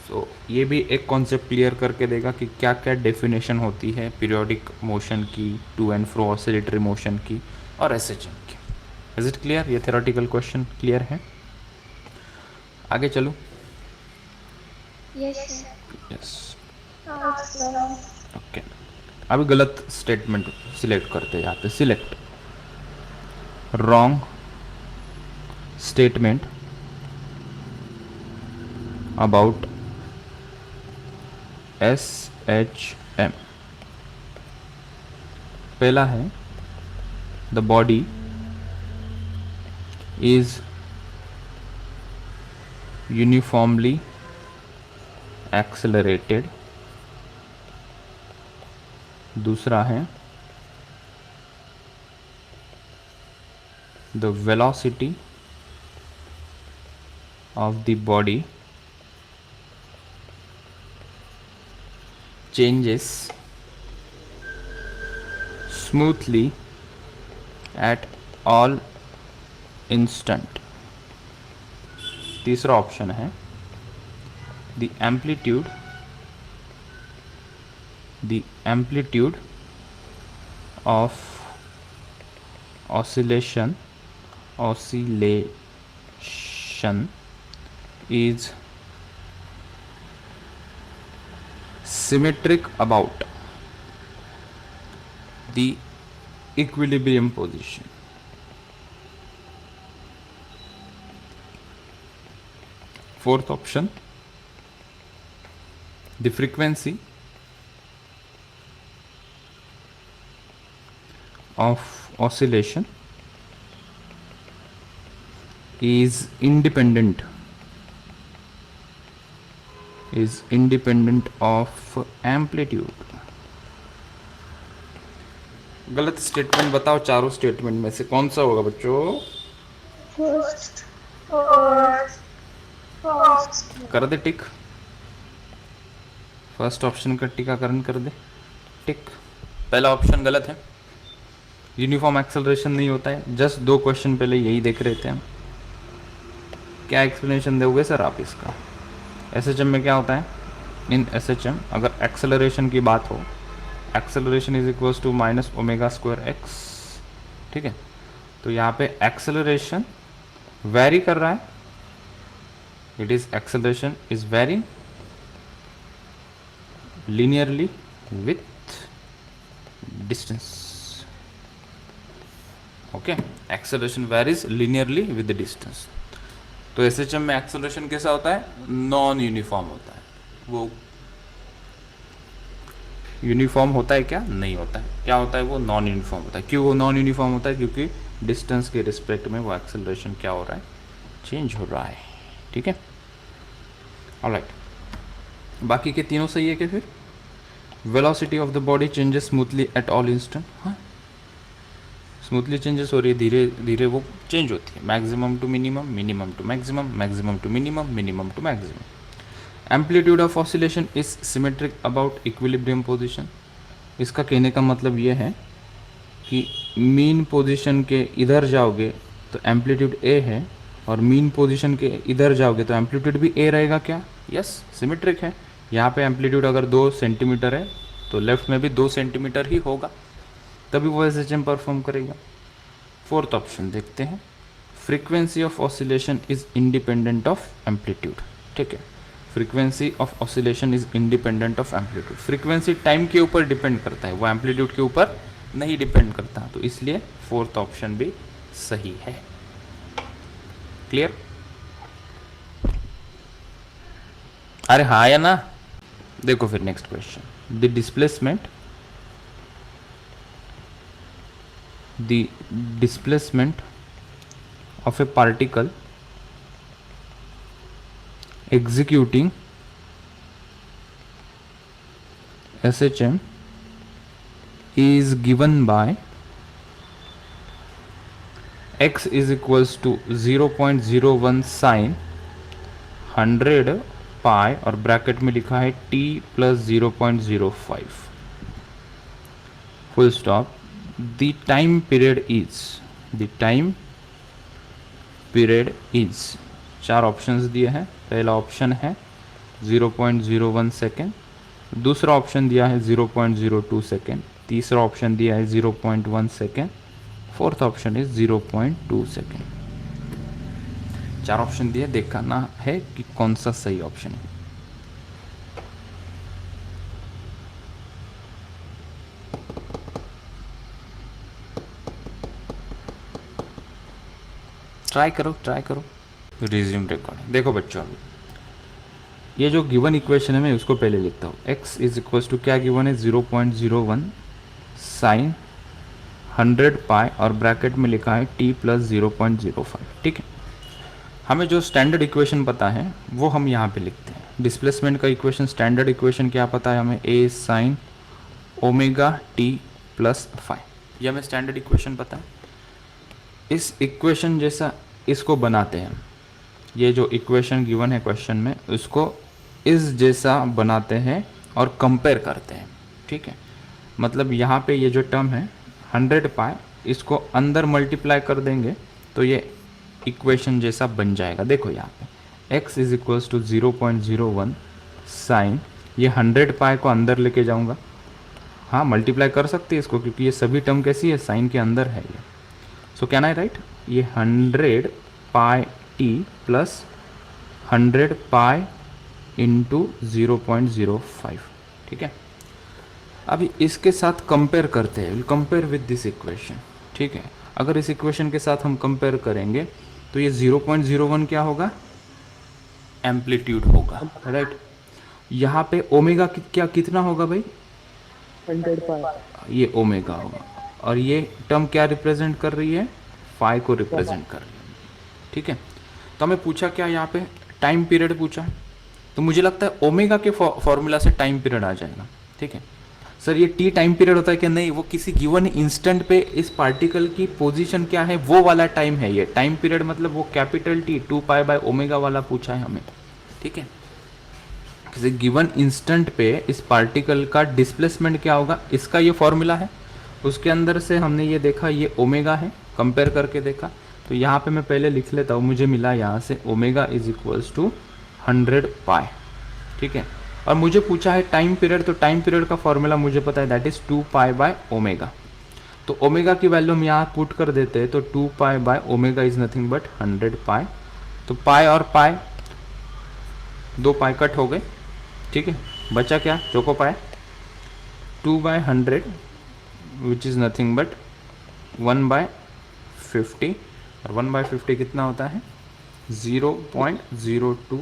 सो ये भी एक कॉन्सेप्ट क्लियर करके देगा कि क्या क्या डेफिनेशन होती है पीरियोडिक मोशन की, to and fro oscillatory motion की और एसएचएम की। Is it clear? ये थ्योरेटिकल क्वेश्चन क्लियर है? आगे चलो। Yes, sir. Yes Awesome. Okay. अभी गलत स्टेटमेंट सिलेक्ट करते हैं यहाँ पे, select wrong statement about SHM। पहला है the body is uniformly accelerated. दूसरा है the velocity of the body changes smoothly at all instant। तीसरा ऑप्शन है the amplitude of oscillation is symmetric about the equilibrium position। Fourth option, the frequency of oscillation is independent of amplitude। गलत statement बताओ, चारों statement में से कौन सा होगा बच्चों? First. First. कर दे टिक, फर्स्ट ऑप्शन का टीकाकरण कर दे टिक। पहला ऑप्शन गलत है, यूनिफॉर्म एक्सेलरेशन नहीं होता है। जस्ट 2 क्वेश्चन पहले यही देख रहे थे हम। क्या एक्सप्लेनेशन दोगे सर आप इसका? एसएचएम में क्या होता है? इन एसएचएम अगर एक्सेलरेशन की बात हो, acceleration is equals to minus omega square x, ठीक है। तो यहाँ पे एक्सेलरेशन वेरी कर रहा है, it is acceleration is very linearly with distance। Okay, acceleration varies linearly with the distance। तो एसएचएम में एक्सेलरेशन कैसा होता है? नॉन यूनिफॉर्म होता है। वो यूनिफॉर्म होता है क्या? नहीं होता है। क्या होता है? वो नॉन यूनिफॉर्म होता है। क्यों वो नॉन यूनिफॉर्म होता है? क्योंकि डिस्टेंस के रिस्पेक्ट में वो एक्सेलरेशन क्या हो रहा है? चेंज हो रहा है, ठीक है। ऑलराइट, बाकी के तीनों सही है क्या? फिर velocity of the body changes smoothly at all instant. हाँ, स्मूथली चेंजेस हो रही है, धीरे धीरे वो चेंज होती है, maximum to minimum, minimum to maximum, maximum to minimum, minimum to maximum. Amplitude of oscillation is symmetric about equilibrium position. इसका कहने का मतलब ये है कि मीन पोजीशन के इधर जाओगे तो एम्पलीट्यूड ए है, और मीन पोजीशन के इधर जाओगे तो एम्पलीट्यूड भी ए रहेगा। क्या? यस, सिमेट्रिक है। यहाँ पे एम्पलीट्यूड अगर 2 सेंटीमीटर है तो लेफ्ट में भी 2 सेंटीमीटर ही होगा, तभी वो एसएचएम परफॉर्म करेगा। फोर्थ ऑप्शन देखते हैं, frequency of oscillation is independent of amplitude. ठीक है, frequency of oscillation is independent of amplitude. Frequency time के ऊपर डिपेंड करता है, वो एम्पलीट्यूड के ऊपर नहीं डिपेंड करता, तो इसलिए फोर्थ ऑप्शन भी सही है। क्लियर? अरे हाँ या ना? देखो फिर next question, the displacement the displacement of a particle executing SHM is given by x is equals to 0.01 sin 100 पाई और ब्रैकेट में लिखा है t plus 0.05 full stop the time period is चार ऑप्शंस दिए हैं। पहला ऑप्शन है 0.01 सेकेंड, दूसरा ऑप्शन दिया है 0.02 सेकेंड, तीसरा ऑप्शन दिया है 0.1 second, fourth option is 0.2 second. चार ऑप्शन दिए, देखना है कि कौन सा सही ऑप्शन है। ट्राई करो रिज्यूम रिकॉर्ड। देखो बच्चों, अभी ये जो गिवन इक्वेशन है मैं उसको पहले लिखता हूँ। x इज इक्वल्स टू क्या गिवन है 0.01 साइन 100 पाई और ब्रैकेट में लिखा है t प्लस 0.05। ठीक है, हमें जो स्टैंडर्ड इक्वेशन पता है वो हम यहाँ पे लिखते हैं। डिस्प्लेसमेंट का इक्वेशन, स्टैंडर्ड इक्वेशन क्या पता है हमें, a sine omega t plus phi, ये हमें स्टैंडर्ड इक्वेशन पता है। इस इक्वेशन जैसा इसको बनाते हैं, ये जो इक्वेशन गिवन है क्वेश्चन में उसको इस जैसा बनाते हैं और कंपेयर करते हैं। ठीक है, मतलब यहाँ पे ये जो टर्म है 100 पाई, इसको अंदर मल्टीप्लाई कर देंगे तो ये इक्वेशन जैसा बन जाएगा। देखो यहाँ पे x is equals to 0.01 sine, ये 100 पाई को अंदर लेके जाऊँगा, हाँ मल्टीप्लाई कर सकते हैं इसको क्योंकि ये सभी टर्म कैसी है, साइन के अंदर है ये। सो कैन आई राइट, ये 100 पाई t प्लस 100 पाई इंटू 0.05। ठीक है, अभी इसके साथ कंपेयर करते हैं, कंपेयर विद दिस इक्वेशन। ठीक है, अगर इस इक्वेशन के साथ हम कंपेयर करेंगे तो ये 0.01 क्या होगा, एम्पलीट्यूड होगा, राइट। यहाँ पे ओमेगा क्या कितना होगा भाई, 100 पाई, ये ओमेगा होगा और ये टर्म क्या रिप्रेजेंट कर रही है, फाई को रिप्रेजेंट कर रही है। ठीक है, तो हमें पूछा क्या यहाँ पे, टाइम पीरियड पूछा, तो मुझे लगता है ओमेगा के फॉर्मूला से टाइम पीरियड आ जाएगा। ठीक है सर, ये टी टाइम पीरियड होता है कि नहीं, वो किसी गिवन इंस्टेंट पे इस पार्टिकल की पोजीशन क्या है वो वाला टाइम है। ये टाइम पीरियड मतलब वो capital T 2 pi by omega वाला पूछा है हमें। ठीक है, किसी गिवन इंस्टेंट पे इस पार्टिकल का डिस्प्लेसमेंट क्या होगा, इसका ये फॉर्मूला है। उसके अंदर से हमने ये देखा ये ओमेगा है, कंपेयर करके देखा, तो यहाँ पे मैं पहले लिख लेता हूँ, मुझे मिला यहाँ से ओमेगा इज इक्वल्स टू 100 पाई। ठीक है, और मुझे पूछा है टाइम पीरियड, तो टाइम पीरियड का फॉर्मूला मुझे पता है, that is 2 pi by omega. तो ओमेगा की वैल्यू हम यहाँ पुट कर देते हैं, तो 2 pi by omega is nothing but 100 पाई। तो पाई और पाई, 2 पाई कट हो गए। ठीक है, बचा क्या, चौको pi, 2 by 100 which is nothing but 1 by 50, और 1 बाय 50 कितना होता है, 0.02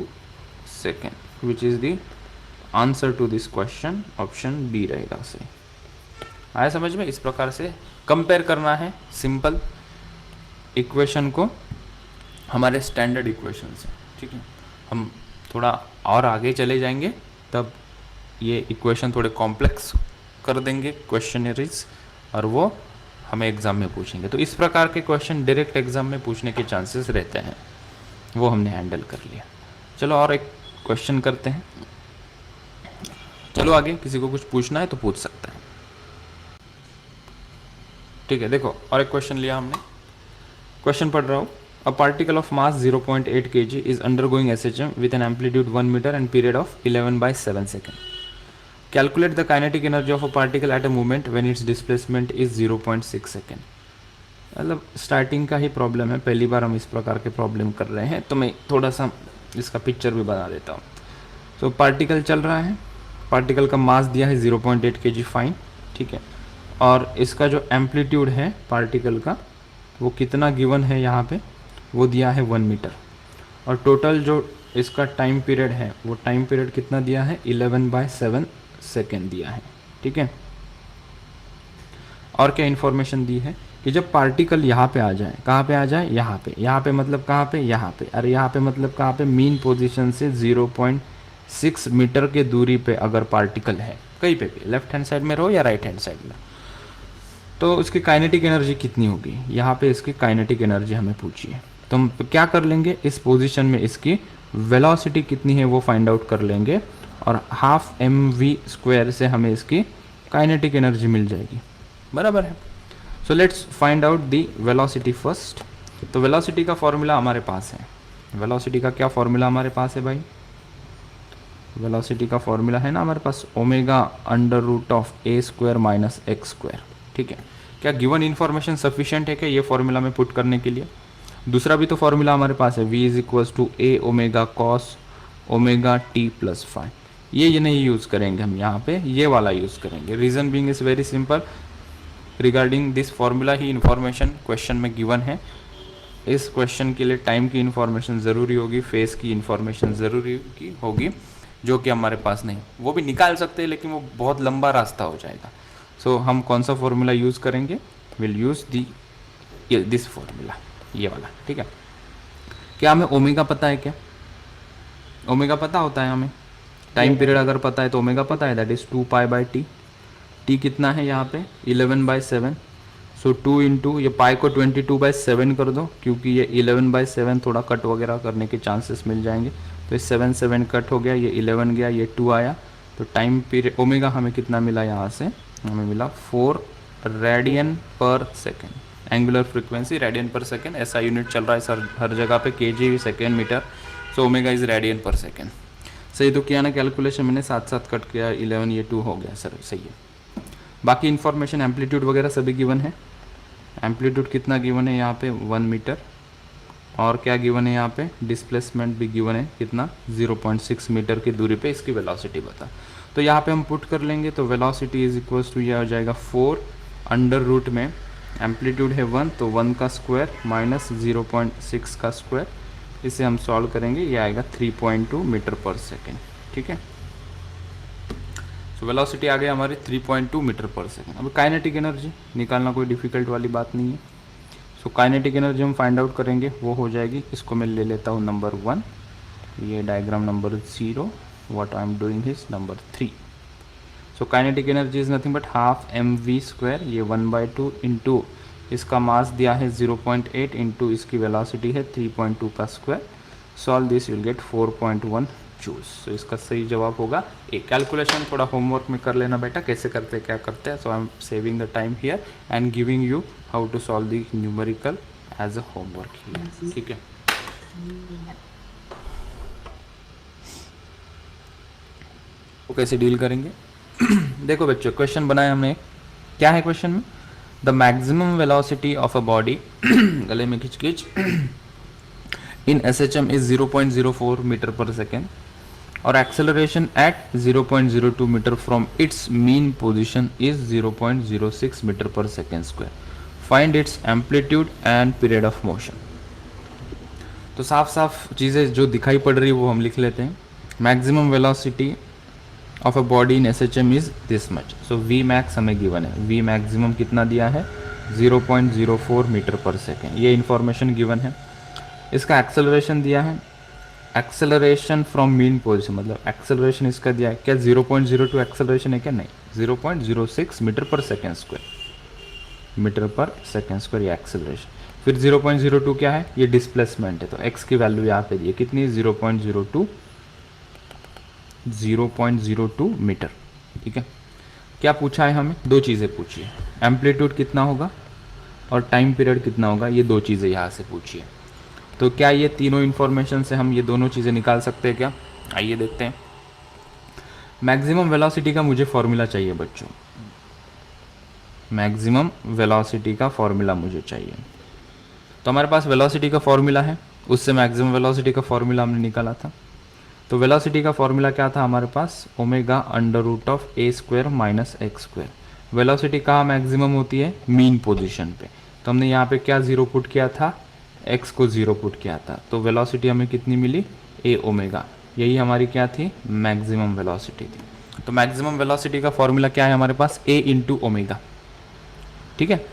second, which is the answer to this question, option B रहेगा सही। आया समझ में, इस प्रकार से कंपेयर करना है सिंपल इक्वेशन को हमारे स्टैंडर्ड इक्वेशन से। ठीक है, हम थोड़ा और आगे चले जाएंगे तब ये इक्वेशन थोड़े कॉम्प्लेक्स कर देंगे क्वेश्चनरीज, और वो हमें एग्ज़ाम में पूछेंगे। तो इस प्रकार के क्वेश्चन डायरेक्ट एग्ज़ाम में पूछने के चांसेस रहते हैं, वो हमने हैंडल कर लिया। चलो और एक क्वेश्चन करते हैं, चलो आगे, किसी को कुछ पूछना है तो पूछ सकता है। ठीक है, देखो और एक क्वेश्चन लिया हमने, क्वेश्चन पढ़ रहा हूँ। A particle of mass 0.8 kg is undergoing SHM with an amplitude 1 metre and period of 11/7 second. Calculate the kinetic energy of a particle at a moment when its displacement is 0.6 second. मतलब starting का ही problem है, पहली बार हम इस प्रकार के problem कर रहे हैं, तो मैं थोड़ा सा इसका पिक्चर भी बना देता हूँ। तो पार्टिकल चल रहा है, पार्टिकल का मास दिया है 0.8 kg फाइन। ठीक है, और इसका जो एम्पलीट्यूड है पार्टिकल का वो कितना गिवन है यहाँ पे, वो दिया है 1 मीटर, और टोटल जो इसका टाइम पीरियड है वो टाइम पीरियड कितना दिया है, 11/7 सेकेंड दिया है। ठीक है, और क्या इन्फॉर्मेशन दी है, कि जब पार्टिकल यहाँ पे आ जाए, कहाँ पे आ जाए, यहाँ पे मतलब कहाँ पे, यहाँ पे, अरे यहाँ पे मतलब कहाँ पे, मीन पोजीशन से 0.6 मीटर के दूरी पे अगर पार्टिकल है कहीं पे भी, लेफ्ट हैंड साइड में रहो या राइट हैंड साइड में, तो उसकी काइनेटिक एनर्जी कितनी होगी, यहाँ पे इसकी काइनेटिक एनर्जी हमें पूछिए। तो हम क्या कर लेंगे, इस पोजीशन में इसकी वेलोसिटी कितनी है वो फाइंड आउट कर लेंगे, और हाफ mv² से हमें इसकी काइनेटिक एनर्जी मिल जाएगी, बराबर है। So let's find out the velocity first. तो वेलोसिटी का फॉर्मूला हमारे पास है, वेलोसिटी का क्या फॉर्मूला हमारे पास है भाई, वेलोसिटी का फॉर्मूला है ना हमारे पास, ω√a² माइनस x²। ठीक है, क्या गिवन इन्फॉर्मेशन सफिशिएंट है क्या ये फॉर्मूला में पुट करने के लिए? दूसरा भी तो फॉर्मूला हमारे पास है, v = a ω cos ω t+5। ये नहीं यूज़ करेंगे हम यहाँ पे, ये वाला यूज़ करेंगे। Reason being is very simple, regarding this formula he information question में गिवन है। इस क्वेश्चन के लिए टाइम की इन्फॉर्मेशन ज़रूरी होगी, फेस की इन्फॉर्मेशन ज़रूरी होगी, जो कि हमारे पास नहीं। वो भी निकाल सकते हैं लेकिन वो बहुत लंबा रास्ता हो जाएगा। सो हम कौन सा फॉर्मूला यूज़ करेंगे, विल यूज़ दिस फॉर्मूला, ये वाला। ठीक है, क्या हमें ओमेगा पता है, क्या ओमेगा पता होता है हमें? टाइम पीरियड अगर पता है तो ओमेगा पता है, दैट इज़ 2π/t। टी कितना है यहाँ पे, 11/7। सो 2 इंटू ये पाई को 22/7 कर दो, क्योंकि ये 11/7 थोड़ा कट वगैरह करने के चांसेस मिल जाएंगे। तो ये 7 कट हो गया, ये 11 गया, ये 2 आया। तो टाइम पीरियड ओमेगा हमें कितना मिला, यहाँ से हमें मिला 4 radian per second. Angular frequency radian per second, ऐसा यूनिट चल रहा है सर हर जगह पे, kg second metre. So omega is radian per second. सही तो किया ना कैलकुलेशन मैंने, साथ साथ कट किया, 11 ये 2 हो गया सर, सही है। बाकी इन्फॉर्मेशन एम्पलीट्यूड वगैरह सभी गिवन है। एम्पलीट्यूड कितना गिवन है यहाँ पे, 1 मीटर। और क्या गिवन है यहाँ पे, डिस्प्लेसमेंट भी गिवन है, कितना, 0.6 मीटर की दूरी पे इसकी वेलोसिटी बता। तो यहाँ पे हम पुट कर लेंगे, तो वेलोसिटी इज इक्वल्स टू ये हो जाएगा 4 अंडर रूट में एम्पलीट्यूड है 1, तो 1 का स्क्वायर माइनस 0.6 का स्क्वायर, इसे हम सॉल्व करेंगे, ये आएगा 3.2 मीटर पर सेकेंड। ठीक है, तो वेलोसिटी आ गई हमारी 3.2 मीटर पर सेकेंड। अब काइनेटिक एनर्जी निकालना कोई डिफिकल्ट वाली बात नहीं है। सो काइनेटिक एनर्जी हम फाइंड आउट करेंगे, वो हो जाएगी, इसको मैं ले लेता हूँ नंबर 1, ये diagram number 0, what I am doing is number 3। So kinetic energy is nothing but half mv², ये 1/2 इंटू इसका मास दिया है 0.8 इंटू इसकी वेलोसिटी है 3.2 का square. Solve this will get 4.1 joules. So इसका सही जवाब होगा ए। कैलकुलेशन थोड़ा होमवर्क में कर लेना बेटा, कैसे करते हैं क्या करते हैं। So I am saving the time here and giving you how to solve the numerical as a homework here. ठीक है, तो कैसे डील करेंगे देखो बच्चों, क्वेश्चन बनाया हमने, क्या है क्वेश्चन में, the maximum velocity of a body गले में खिंच खिंच in SHM is 0.04 metre per second और acceleration at 0.02 metre from its mean position is 0.06 metre per second square. Find its amplitude and period of motion. तो साफ साफ चीज़ें जो दिखाई पड़ रही है वो हम लिख लेते हैं। Maximum velocity of a body in SHM is this much. So V max हमें गिवन है, V मैक्सिमम कितना दिया है, 0.04 मीटर पर सेकेंड, ये इन्फॉर्मेशन गिवन है। इसका एक्सेलरेशन दिया है, एक्सेलरेशन फ्रॉम मीन पोजीशन, मतलब एक्सेलरेशन इसका दिया है, क्या 0.02 एक्सेलरेशन है क्या, नहीं, 0.06 metre per second square, metre per second square ये एक्सेलरेशन। फिर 0.02 क्या है, ये डिस्प्लेसमेंट है, तो x की वैल्यू यहाँ पे दी है, कितनी, 0.02 मीटर। ठीक है, क्या पूछा है हमें, दो चीज़ें पूछी है, एम्पलीट्यूड कितना होगा और टाइम पीरियड कितना होगा, ये दो चीज़ें यहाँ से पूछी है। तो क्या ये तीनों इन्फॉर्मेशन से हम ये दोनों चीज़ें निकाल सकते हैं क्या, आइए देखते हैं। मैक्सिमम वेलोसिटी का मुझे फॉर्मूला चाहिए बच्चों, मैक्सिमम वेलोसिटी का फॉर्मूला मुझे चाहिए। तो हमारे पास वेलोसिटी का फॉर्मूला है, उससे मैक्सिमम वेलोसिटी का फॉर्मूला हमने निकाला था। तो वेलोसिटी का फॉर्मूला क्या था हमारे पास, ω√a² माइनस x²। वेलोसिटी कहाँ मैक्सिमम होती है, मीन पोजीशन पे, तो हमने यहाँ पे क्या 0 पुट किया था, x को 0 पुट किया था, तो वेलोसिटी हमें कितनी मिली, a ओमेगा, यही हमारी क्या थी, मैक्सिमम वेलोसिटी थी। तो मैक्सिमम वेलोसिटी का फॉर्मूला क्या है हमारे पास, a इंटू ओमेगा। ठीक है,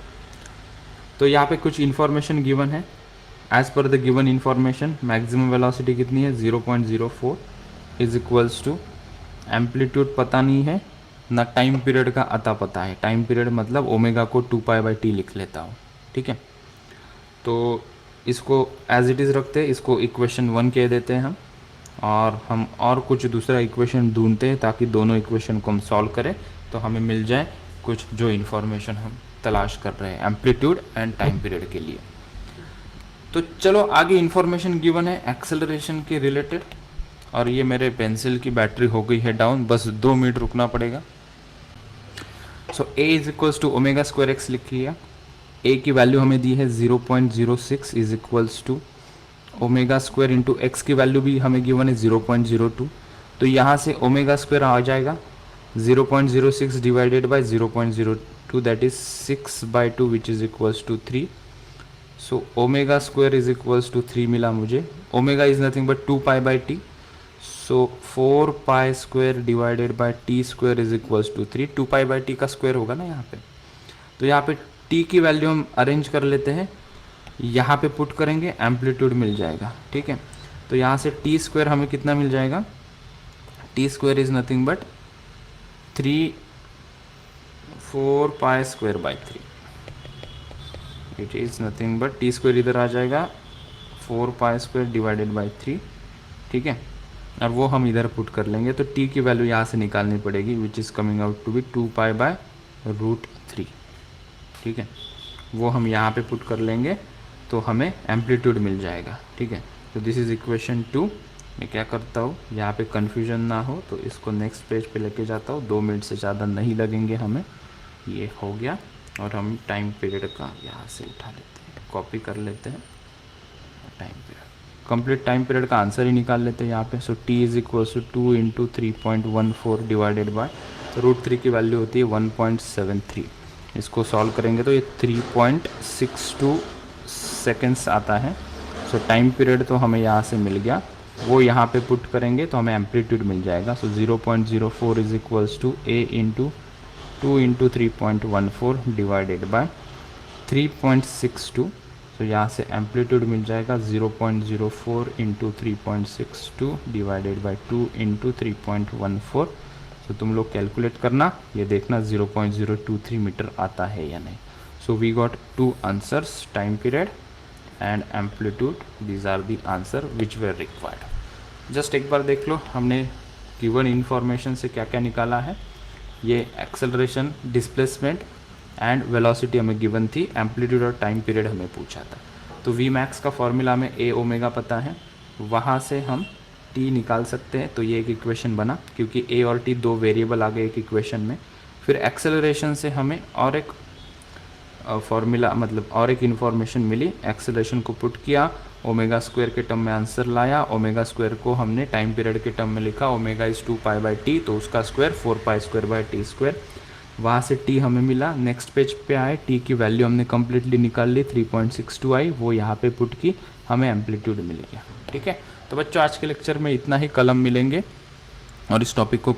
तो यहाँ पे कुछ इन्फॉर्मेशन गिवन है। As per the given information maximum velocity कितनी है 0.04 इज इक्वल्स टू, एम्पलीट्यूड पता नहीं है ना, टाइम पीरियड का अता पता है। टाइम पीरियड मतलब ओमेगा को 2π/t लिख लेता हूँ, ठीक है। तो इसको एज इट इज़ रखते हैं, इसको इक्वेशन 1 कह देते हैं हम, और हम और कुछ दूसरा इक्वेशन ढूंढते हैं ताकि दोनों इक्वेशन को हम सॉल्व करें तो हमें मिल जाए कुछ जो इन्फॉर्मेशन हम तलाश कर रहे हैं एम्पलीट्यूड एंड टाइम पीरियड के लिए। तो चलो आगे इन्फॉर्मेशन गिवन है एक्सेलरेशन के रिलेटेड, और ये मेरे पेंसिल की बैटरी हो गई है डाउन, बस 2 मिनट रुकना पड़ेगा। So a is equals to omega square x लिखिएगा। a की वैल्यू हमें दी है 0.06 is equals to omega square into x की वैल्यू भी हमें गिवन है 0.02। तो यहाँ से ओमेगा स्क्वायर आ जाएगा 0.06 divided by 0.02 that is 6/2 which is equals to 3। So omega square is equals to 3 मिला मुझे। Omega is nothing but 2π/t, so 4π square divided by t square is equals to 3। 2π/t का square होगा ना यहाँ पे। तो यहाँ पे t की वैल्यू हम अरेंज कर लेते हैं, यहाँ पे पुट करेंगे एम्पलीट्यूड मिल जाएगा, ठीक है। तो यहाँ से टी स्क्वायर हमें कितना मिल जाएगा, T square is nothing but 4π square by 3, it is nothing but T square इधर आ जाएगा 4π स्क्वायर डिवाइडेड बाय 3, ठीक है। और वो हम इधर पुट कर लेंगे, तो टी की वैल्यू यहाँ से निकालनी पड़ेगी which is coming out to be 2π/√3, ठीक है। वो हम यहाँ पे पुट कर लेंगे तो हमें एम्पलीट्यूड मिल जाएगा, ठीक है। तो दिस इज़ इक्वेशन 2। मैं क्या करता हूँ, यहाँ पे कन्फ्यूजन ना हो तो इसको नेक्स्ट पेज पे लेके जाता हूँ, 2 मिनट से ज़्यादा नहीं लगेंगे हमें। ये हो गया, और हम टाइम पीरियड का यहाँ से उठा लेते हैं, कॉपी कर लेते हैं time period, complete time period का आंसर ही निकाल लेते हैं यहाँ पे। So t is equals to 2 into 3.14 divided by √3 की वैल्यू होती है 1.73। इसको सॉल्व करेंगे तो ये 3.62 सेकेंड्स आता है। सो टाइम पीरियड तो हमें यहाँ से मिल गया, वो यहाँ पे पुट करेंगे तो हमें एम्पलीट्यूड मिल जाएगा। So 0.04 is equals to a into 2 into 3.14 divided by 3.62। तो यहाँ से एम्पलीट्यूड मिल जाएगा 0.04 इंटू 3.62 डिवाइडेड बाय 2 इंटू 3.14। तो तुम लोग कैलकुलेट करना, ये देखना 0.023 मीटर आता है या नहीं। So we got 2 answers, time period and amplitude, these are the answer which were required. Just एक बार देख लो हमने गिवन इन्फॉर्मेशन से क्या क्या निकाला है। ये एक्सेलरेशन, डिस्प्लेसमेंट एंड वेलोसिटी हमें गिवन थी, एम्पलीट्यूड और टाइम पीरियड हमें पूछा था। तो वी मैक्स का फॉर्मूला में a ओमेगा पता है, वहाँ से हम t निकाल सकते हैं। तो ये एक इक्वेशन बना, क्योंकि a और t 2 वेरिएबल आ गए एक इक्वेशन में। फिर एक्सेलरेशन से हमें और एक फॉर्मूला मतलब और एक इन्फॉर्मेशन मिली, एक्सेलरेशन को पुट किया, ओमेगा स्क्वायर के टर्म में आंसर लाया, ओमेगा स्क्वायर को हमने टाइम पीरियड के टर्म में लिखा, ओमेगा इज़ 2π/t, तो उसका square 4π square by t square. वहाँ से t हमें मिला, नेक्स्ट पेज पे आए, t की वैल्यू हमने कम्प्लीटली निकाल ली, 3.62 आई, वो यहाँ पे पुट की, हमें एम्पलीट्यूड मिल गया, ठीक है। तो बच्चों आज के लेक्चर में इतना ही, कलम मिलेंगे और इस टॉपिक को